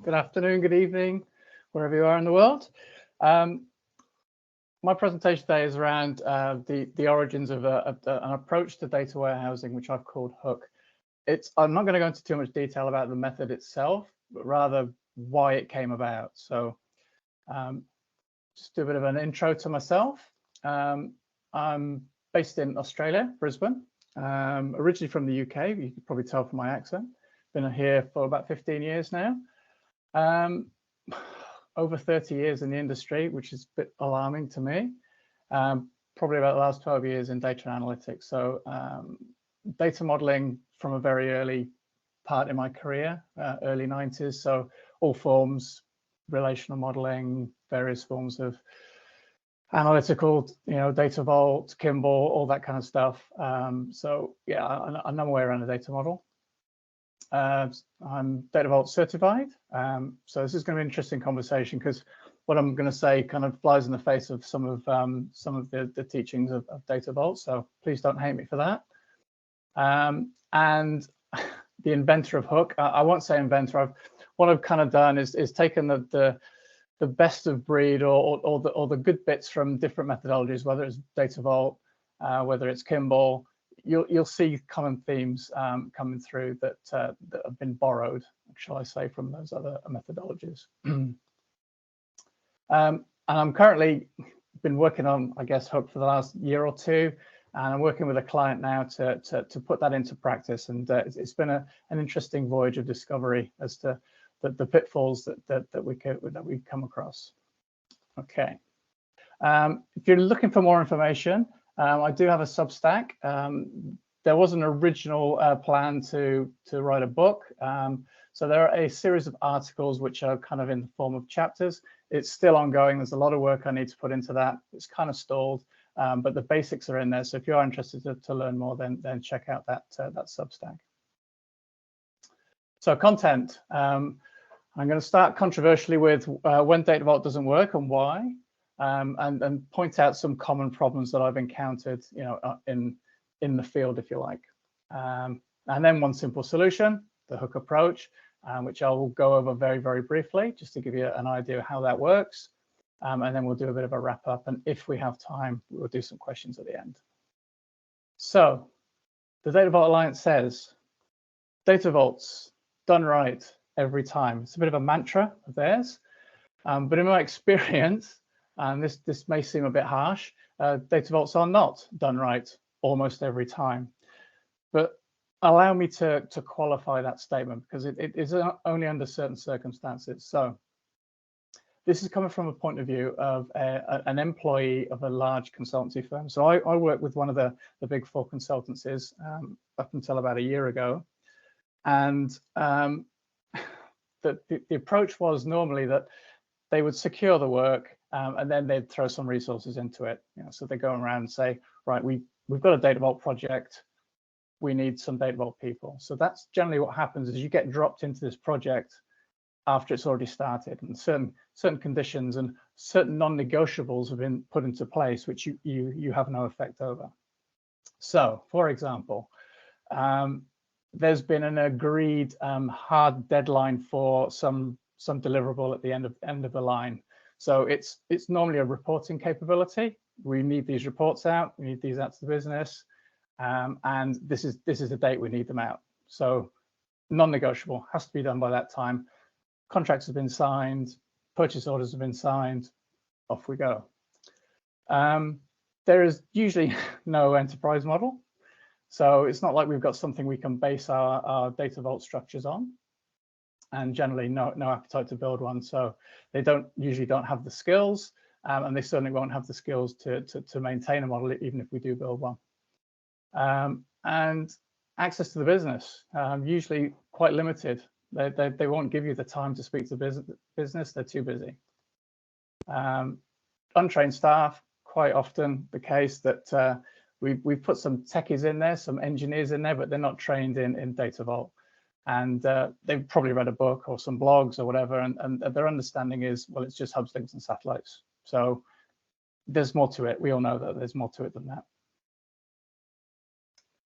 good afternoon, good evening, wherever you are in the world. My presentation today is around the origins of an approach to data warehousing, which I've called Hook. I'm not going to go into too much detail about the method itself, but rather why it came about. So just do a bit of an intro to myself. I'm based in Australia, Brisbane, originally from the UK. You can probably tell from my accent. Been here for about 15 years now. Over 30 years in the industry, which is a bit alarming to me. Probably about the last 12 years in data analytics. So data modeling from a very early part in my career, early 90s. So all forms, relational modeling, various forms of analytical, data vault, Kimball, all that kind of stuff. So yeah, I know my way around a data model. I'm Data Vault certified, so this is going to be an interesting conversation because what I'm going to say kind of flies in the face of some of the teachings of Data Vault. So please don't hate me for that. And the inventor of Hook, I won't say inventor. What I've kind of done is taken the best of breed or the good bits from different methodologies, whether it's Data Vault, whether it's Kimball. You'll see common themes coming through that have been borrowed, shall I say, from those other methodologies. And I'm currently been working on, I guess, Hook for the last year or two, and I'm working with a client now to put that into practice. And it's been an interesting voyage of discovery as to the pitfalls that we come across. Okay, if you're looking for more information. I do have a Substack. There was an original plan to write a book. So there are a series of articles which are kind of in the form of chapters. It's still ongoing. There's a lot of work I need to put into that. It's kind of stalled, but the basics are in there. So if you are interested to learn more, then check out that Substack. So content. I'm going to start controversially with when Data Vault doesn't work and why. And point out some common problems that I've encountered, in the field, if you like. And then one simple solution, the Hook approach, which I will go over very, very briefly, just to give you an idea of how that works. And then we'll do a bit of a wrap up. And if we have time, we'll do some questions at the end. So the Data Vault Alliance says, Data Vault's done right every time. It's a bit of a mantra of theirs. But in my experience, and this may seem a bit harsh, data vaults are not done right almost every time. But allow me to qualify that statement, because it is only under certain circumstances. So this is coming from a point of view of an employee of a large consultancy firm. So I work with one of the big four consultancies up until about a year ago. And the approach was normally that they would secure the work, and then they'd throw some resources into it. So they go around and say, right, we've got a Data Vault project. We need some Data Vault people. So that's generally what happens is you get dropped into this project after it's already started, and certain conditions and certain non-negotiables have been put into place, which you have no effect over. So, for example, there's been an agreed hard deadline for some deliverable at the end of the line. So it's normally a reporting capability. We need these reports out. We need these out to the business, and this is the date we need them out. So non-negotiable, has to be done by that time. Contracts have been signed, purchase orders have been signed. Off we go. There is usually no enterprise model, so it's not like we've got something we can base our Data Vault structures on. And generally no appetite to build one. So they usually don't have the skills, and they certainly won't have the skills to maintain a model, even if we do build one. And access to the business, usually quite limited. They won't give you the time to speak to business. They're too busy. Untrained staff, quite often the case that we've put some techies in there, some engineers in there, but they're not trained in Data Vault. And they've probably read a book or some blogs or whatever, and their understanding is, well, it's just hubs, links, and satellites. So there's more to it. We all know that there's more to it than that.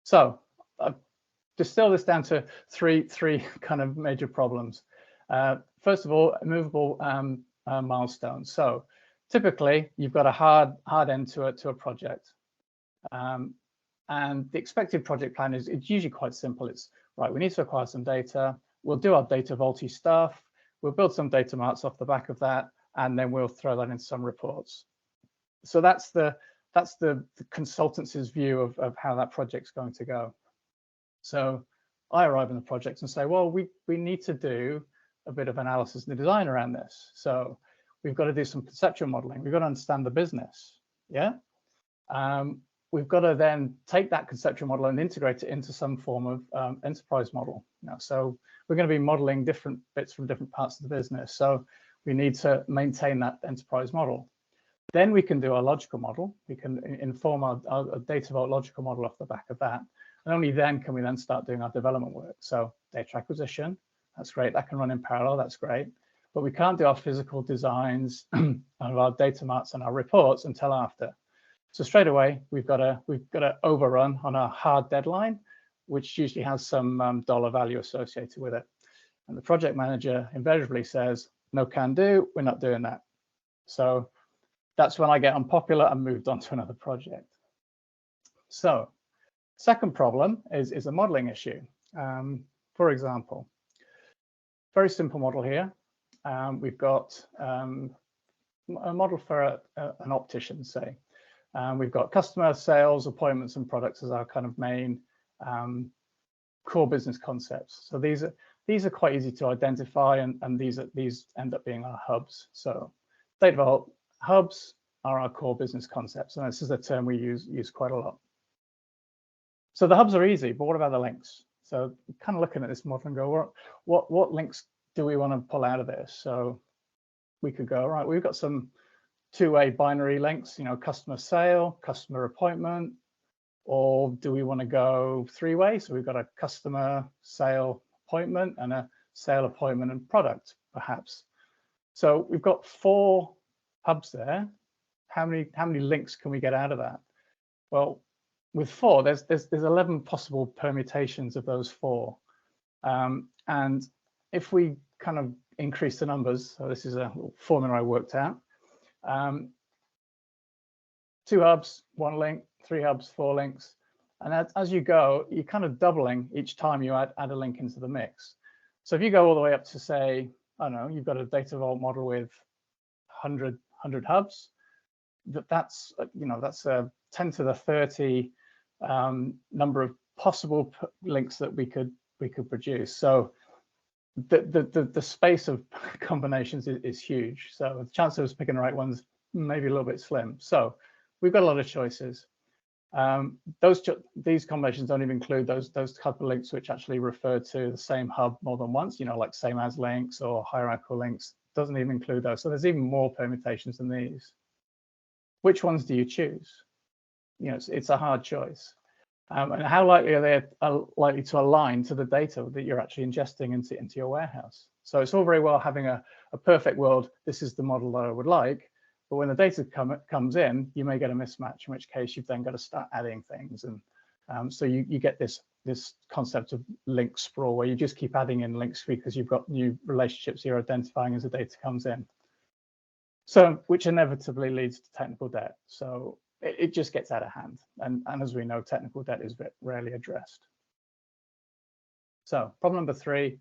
So distill this down to three kind of major problems. First of all, immovable milestones. So typically, you've got a hard end to a project. And the expected project plan is it's usually quite simple. It's right, we need to acquire some data. We'll do our data vaulty stuff. We'll build some data marts off the back of that, and then we'll throw that in some reports. So that's the consultancy's view of how that project's going to go. So I arrive in the project and say, well, we need to do a bit of analysis and design around this. So we've got to do some conceptual modeling. We've got to understand the business. Yeah. We've got to then take that conceptual model and integrate it into some form of enterprise model. Now, so we're going to be modeling different bits from different parts of the business. So we need to maintain that enterprise model. Then we can do our logical model. We can inform our data vault logical model off the back of that. And only then can we then start doing our development work. So data acquisition, that's great. That can run in parallel. That's great. But we can't do our physical designs of our data marts and our reports until after. So straight away, we've got to overrun on our hard deadline, which usually has some dollar value associated with it. And the project manager invariably says, no can do, we're not doing that. So that's when I get unpopular and moved on to another project. So second problem is a modeling issue. For example, very simple model here. We've got a model for an optician, say. We've got customer sales, appointments, and products as our kind of main core business concepts. So these are quite easy to identify, and these end up being our hubs. So data vault hubs are our core business concepts, and this is a term we use quite a lot. So the hubs are easy, but what about the links? So kind of looking at this model and go, what links do we want to pull out of this? So we could go, right, we've got some two-way binary links, you know, customer sale, customer appointment, or do we want to go three-way? So we've got a customer sale appointment and a sale appointment and product, perhaps. So we've got 4 hubs there. How many links can we get out of that? Well, with 4, there's 11 possible permutations of those 4. And if we kind of increase the numbers, so this is a formula I worked out. 2 hubs, 1 link, 3 hubs, 4 links. And as you go, you're kind of doubling each time you add a link into the mix. So if you go all the way up to, say, I don't know, you've got a data vault model with 100 hubs, that's a 10 to the 30 number of possible links that we could produce. So the space of combinations is huge. So the chance of us picking the right ones maybe a little bit slim. So we've got a lot of choices. These combinations don't even include those type of links which actually refer to the same hub more than once, you know, like same as links or hierarchical links. Doesn't even include those. So there's even more permutations than these. Which ones do you choose? You know, it's a hard choice. And how likely are they likely to align to the data that you're actually ingesting into your warehouse? So it's all very well having a perfect world. This is the model that I would like. But when the data comes in, you may get a mismatch, in which case you've then got to start adding things. And so you get this concept of link sprawl, where you just keep adding in links because you've got new relationships you're identifying as the data comes in. So which inevitably leads to technical debt. So it just gets out of hand. And as we know, technical debt is rarely addressed. So problem number 3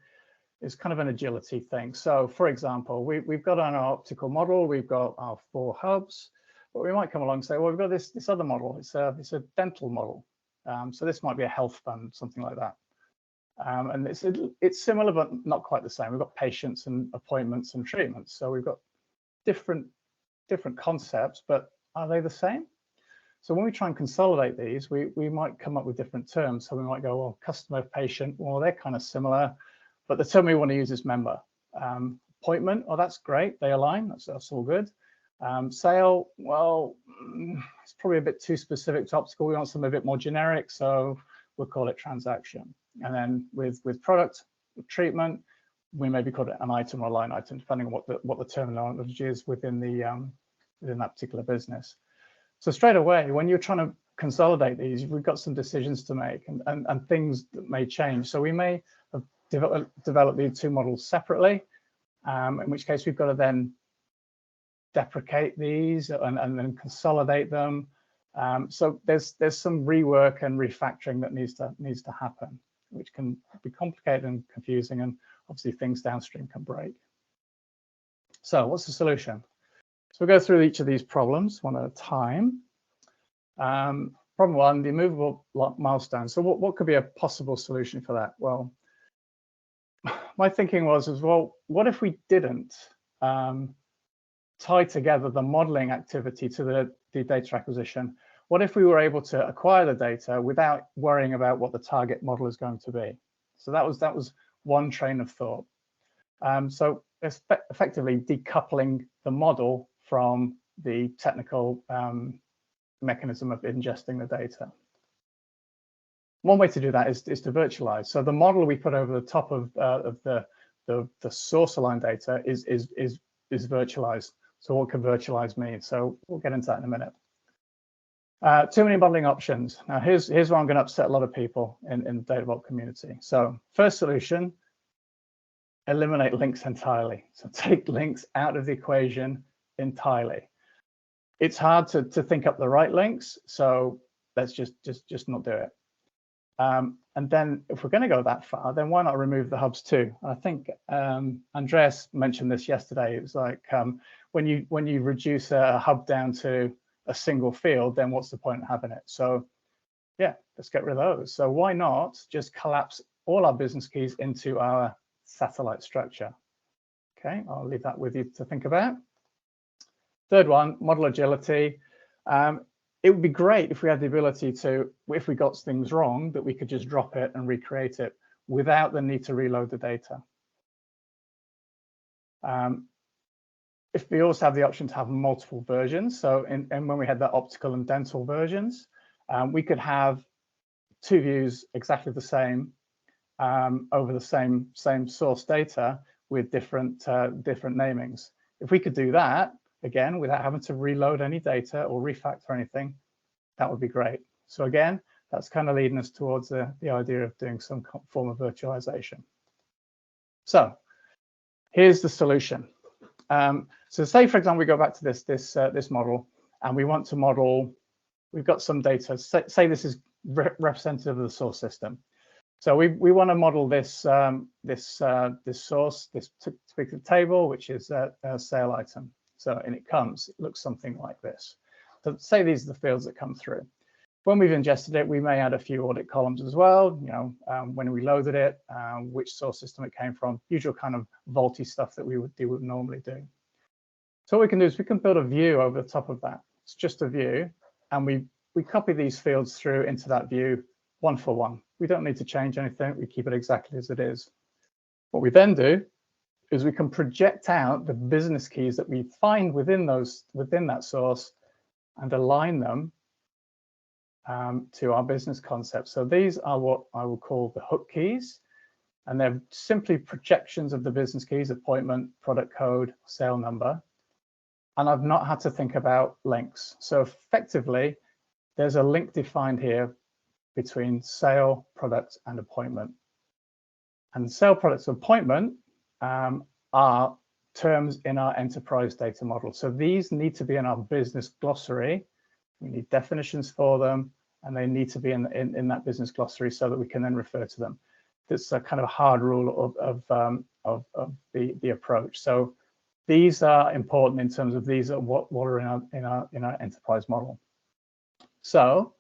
is kind of an agility thing. So for example, we've got on our optical model, we've got our 4 hubs, but we might come along and say, well, we've got this other model. It's a dental model. So this might be a health fund, something like that. And it's similar, but not quite the same. We've got patients and appointments and treatments. So we've got different concepts, but are they the same? So when we try and consolidate these, we might come up with different terms. So we might go, well, customer, patient, well, they're kind of similar, but the term we want to use is member. Appointment, oh, that's great. They align. That's all good. Sale, well, it's probably a bit too specific to optical. We want something a bit more generic, so we'll call it transaction. And then with product treatment, we maybe call it an item or a line item, depending on what the terminology is within that particular business. So straight away, when you're trying to consolidate these, we've got some decisions to make and things that may change. So we may have developed these 2 models separately, in which case we've got to then deprecate these and then consolidate them. So there's some rework and refactoring that needs to happen, which can be complicated and confusing, and obviously things downstream can break. So what's the solution? So we'll go through each of these problems one at a time. Problem one, the immovable milestone. So what could be a possible solution for that? Well, my thinking was well, what if we didn't tie together the modeling activity to the data acquisition? What if we were able to acquire the data without worrying about what the target model is going to be? So that was one train of thought. So it's effectively decoupling the model from the technical mechanism of ingesting the data. One way to do that is to virtualize. So the model we put over the top of the source aligned data is virtualized. So what can virtualize mean? So we'll get into that in a minute. Too many modeling options. Now here's where I'm going to upset a lot of people in the Data Vault community. So first solution, eliminate links entirely. So take links out of the equation entirely. It's hard to think up the right links, so let's just not do it. And then if we're going to go that far, then why not remove the hubs too? I think Andreas mentioned this yesterday. It was like when you reduce a hub down to a single field, then what's the point of having it? So yeah, let's get rid of those. So why not just collapse all our business keys into our satellite structure? Okay, I'll leave that with you to think about. Third one, model agility. It would be great if we had the ability to, if we got things wrong, that we could just drop it and recreate it without the need to reload the data. If we also have the option to have multiple versions, so and when we had the optical and dental versions, we could have two views exactly the same over the same source data with different namings. If we could do that, again, without having to reload any data or refactor anything, that would be great. So again, that's kind of leading us towards the idea of doing some form of virtualization. So here's the solution. So say, for example, we go back to this model, and we want to model, we've got some data, say this is representative of the source system. So we want to model this source, this particular table, which is a sale item. So and it looks something like this. So say these are the fields that come through. When we've ingested it, we may add a few audit columns as well. You know, when we loaded it, which source system it came from, usual kind of vaulty stuff that we would normally do. So what we can do is we can build a view over the top of that. It's just a view, and we copy these fields through into that view one for one. We don't need to change anything. We keep it exactly as it is. What we then do is we can project out the business keys that we find within that source and align them to our business concept. So these are what I will call the hook keys, and they're simply projections of the business keys: appointment, product code, sale number. And I've not had to think about links. So effectively, there's a link defined here between sale, product, and appointment. And sale, product, and appointment are terms in our enterprise data model. So these need to be in our business glossary. We need definitions for them, and they need to be in that business glossary so that we can then refer to them. That's a kind of hard rule of the approach. So these are important in terms of these are what are in our enterprise model. So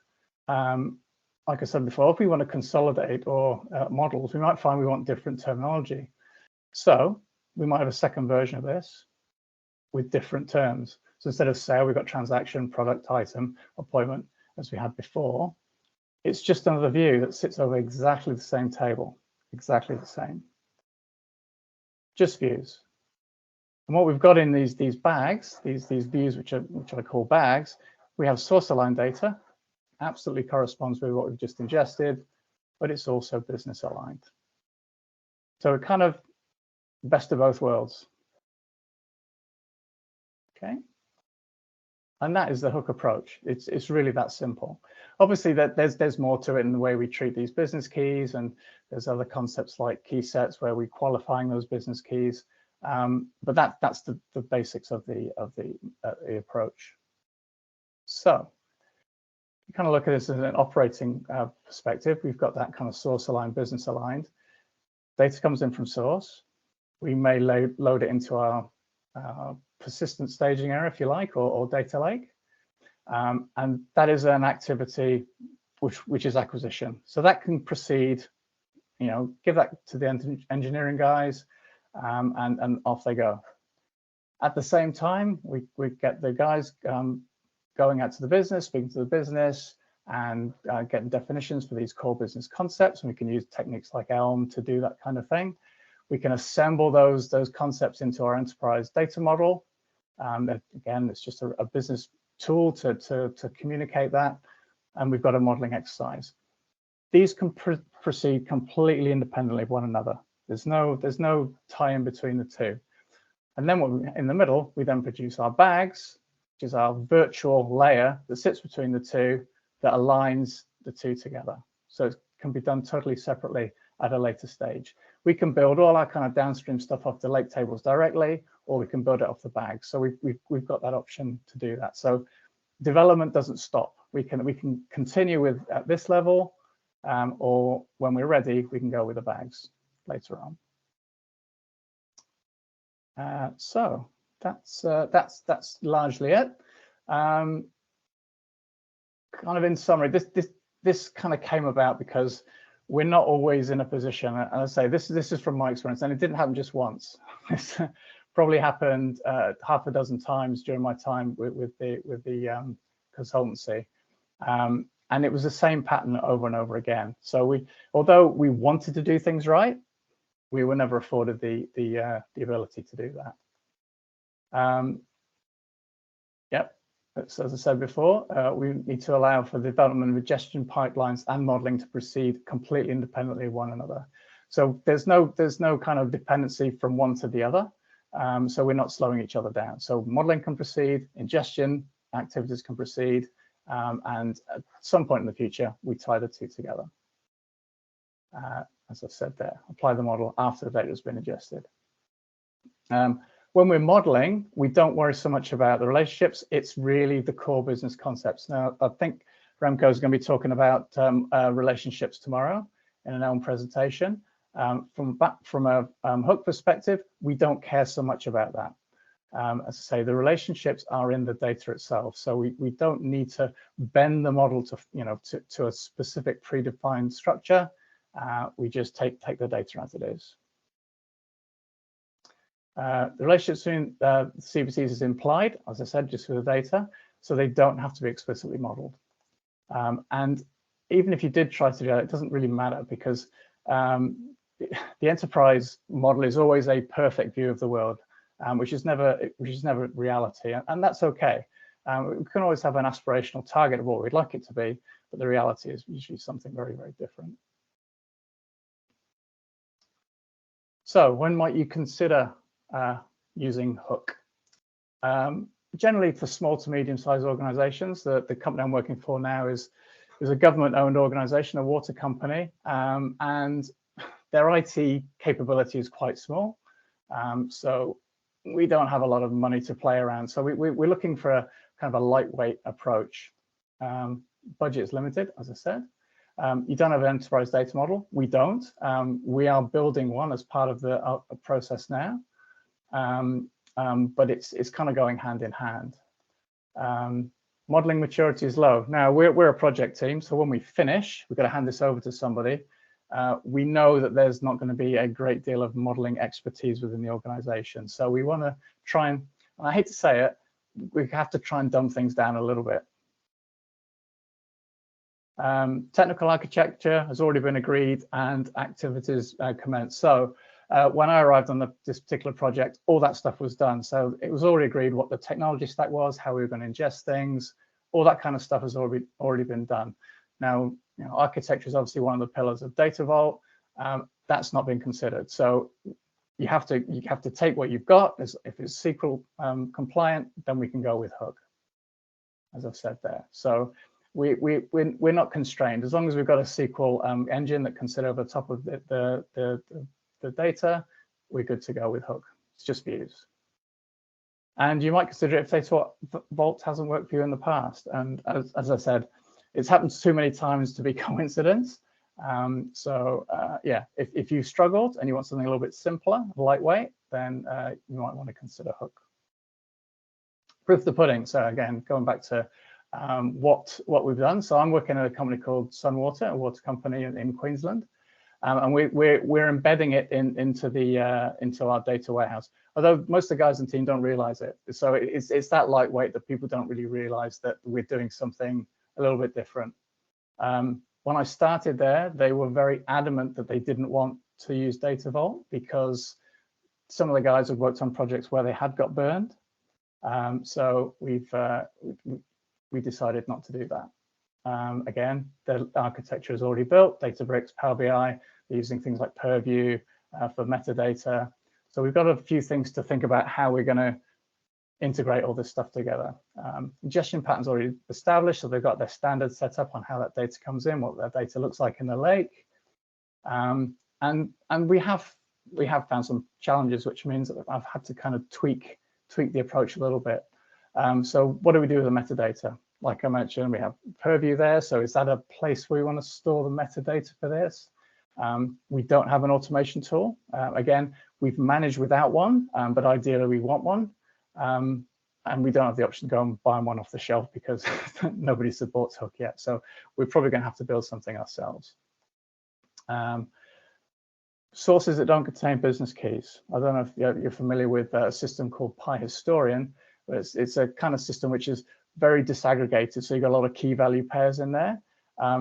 like I said before, if we want to consolidate or models, we might find we want different terminology. So we might have a second version of this with different terms. So instead of sale, we've got transaction, product, item, appointment, as we had before. It's just another view that sits over exactly the same table, exactly the same. Just views. And what we've got in these bags, these views, which I call bags, we have source aligned data, absolutely corresponds with what we've just ingested, but it's also business aligned. So it kind of best of both worlds. Okay. And that is the hook approach. It's really that simple. Obviously, there's more to it in the way we treat these business keys, and there's other concepts like key sets where we're qualifying those business keys. But that's the basics of the approach. So you kind of look at this as an operating perspective. We've got that kind of source aligned, business aligned. Data comes in from source. We may load it into our persistent staging area, if you like, or data lake. And that is an activity which is acquisition. So that can proceed, give that to the engineering guys, and off they go. At the same time, we get the guys going out to the business, speaking to the business, and getting definitions for these core business concepts. And we can use techniques like Elm to do that kind of thing. We can assemble those concepts into our enterprise data model. Again, it's just a business tool to communicate that. And we've got a modeling exercise. These can proceed completely independently of one another. There's no tie in between the two. And then in the middle, we then produce our bags, which is our virtual layer that sits between the two that aligns the two together. So it can be done totally separately at a later stage. We can build all our kind of downstream stuff off the lake tables directly, or we can build it off the bags. So we've got that option to do that. So development doesn't stop. We can continue with at this level, or when we're ready, we can go with the bags later on. So that's largely it. Kind of in summary, this kind of came about because we're not always in a position, and I say this is from my experience, and it didn't happen just once. It's probably happened half a dozen times during my time with the consultancy, and it was the same pattern over and over again. So although we wanted to do things right, we were never afforded the ability to do that. Yep. As I said before, we need to allow for the development of ingestion pipelines and modeling to proceed completely independently of one another. So there's no kind of dependency from one to the other. So we're not slowing each other down. So modeling can proceed, ingestion activities can proceed, and at some point in the future, we tie the two together. As I said there, apply the model after the data has been ingested. When we're modeling, we don't worry so much about the relationships. It's really the core business concepts. Now, I think Remco is going to be talking about relationships tomorrow in an Elm presentation. From a Hook perspective, we don't care so much about that. As I say, the relationships are in the data itself. So we don't need to bend the model to a specific predefined structure. We just take the data as it is. The relationship between CBCs is implied, as I said, just with the data, so they don't have to be explicitly modeled. And even if you did try to do that, it doesn't really matter, because the enterprise model is always a perfect view of the world, which is never reality, and that's okay. We can always have an aspirational target of what we'd like it to be, but the reality is usually something very, very different. So when might you consider using Hook? Generally for small to medium-sized organizations. The company I'm working for now is a government-owned organization, a water company, and their IT capability is quite small. So we don't have a lot of money to play around. So we're looking for a kind of a lightweight approach. Budget is limited, as I said. You don't have an enterprise data model. We don't. We are building one as part of the process now. But it's kind of going hand in hand. Modeling maturity is low. Now we're a project team, so when we finish, we've got to hand this over to somebody. We know that there's not going to be a great deal of modeling expertise within the organization. So we want to try and I hate to say it, we have to try and dumb things down a little bit. Technical architecture has already been agreed and activities commenced. So when I arrived on this particular project, all that stuff was done. So it was already agreed what the technology stack was, how we were going to ingest things, all that kind of stuff has already been done. Now, architecture is obviously one of the pillars of Data Vault. That's not been considered. So you have to take what you've got. If it's SQL compliant, then we can go with Hook, as I've said there. So we're not constrained as long as we've got a SQL engine that can sit over the top of the data. We're good to go with Hook. It's just views. And you might consider it if Data Vault hasn't worked for you in the past. And as I said, it's happened too many times to be coincidence. Yeah, if you struggled and you want something a little bit simpler, lightweight, then you might want to consider Hook. Proof of the pudding. So again, going back to what we've done. So I'm working at a company called Sunwater, a water company in Queensland. And we're embedding it into our data warehouse. Although most of the guys in the team don't realize it. So it's that lightweight that people don't really realize that we're doing something a little bit different. When I started there, they were very adamant that they didn't want to use Data Vault because some of the guys had worked on projects where they had got burned. So we decided not to do that. Again, the architecture is already built, Databricks, Power BI, they're using things like Purview for metadata. So we've got a few things to think about how we're going to integrate all this stuff together. Ingestion patterns already established, so they've got their standards set up on how that data comes in, what that data looks like in the lake. And we have found some challenges, which means that I've had to kind of tweak the approach a little bit. So what do we do with the metadata? Like I mentioned, we have Purview there. So is that a place where we want to store the metadata for this? We don't have an automation tool. Again, we've managed without one, but ideally we want one. And we don't have the option to go and buy one off the shelf because nobody supports Hook yet. So we're probably going to have to build something ourselves. Sources that don't contain business keys. I don't know if you're familiar with a system called PyHistorian, but it's a kind of system which is very disaggregated. So you've got a lot of key value pairs in there.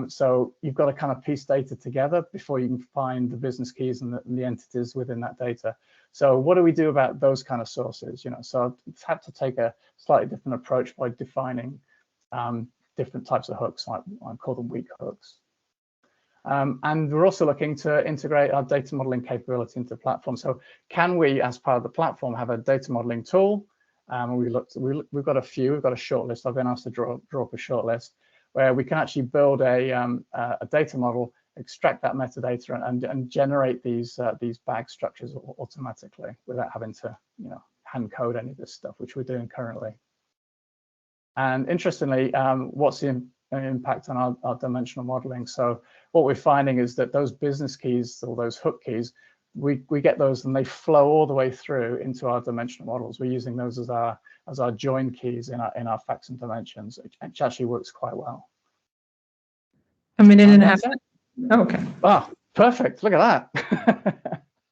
So you've got to kind of piece data together before you can find the business keys and the entities within that data. So what do we do about those kind of sources? So I've had to take a slightly different approach by defining different types of hooks. I call them weak hooks. And we're also looking to integrate our data modeling capability into the platform. So can we, as part of the platform, have a data modeling tool? We've got a few. We've got a short list. I've been asked to draw up a short list where we can actually build a data model, extract that metadata, and generate these bag structures automatically without having to hand code any of this stuff, which we're doing currently. And interestingly, what's the impact on our dimensional modeling? So what we're finding is that those business keys or those hook keys, we get those and they flow all the way through into our dimensional models. We're using those as our join keys in our facts and dimensions, which actually works quite well. And we didn't have that. Oh, okay. Oh, perfect. Look at that.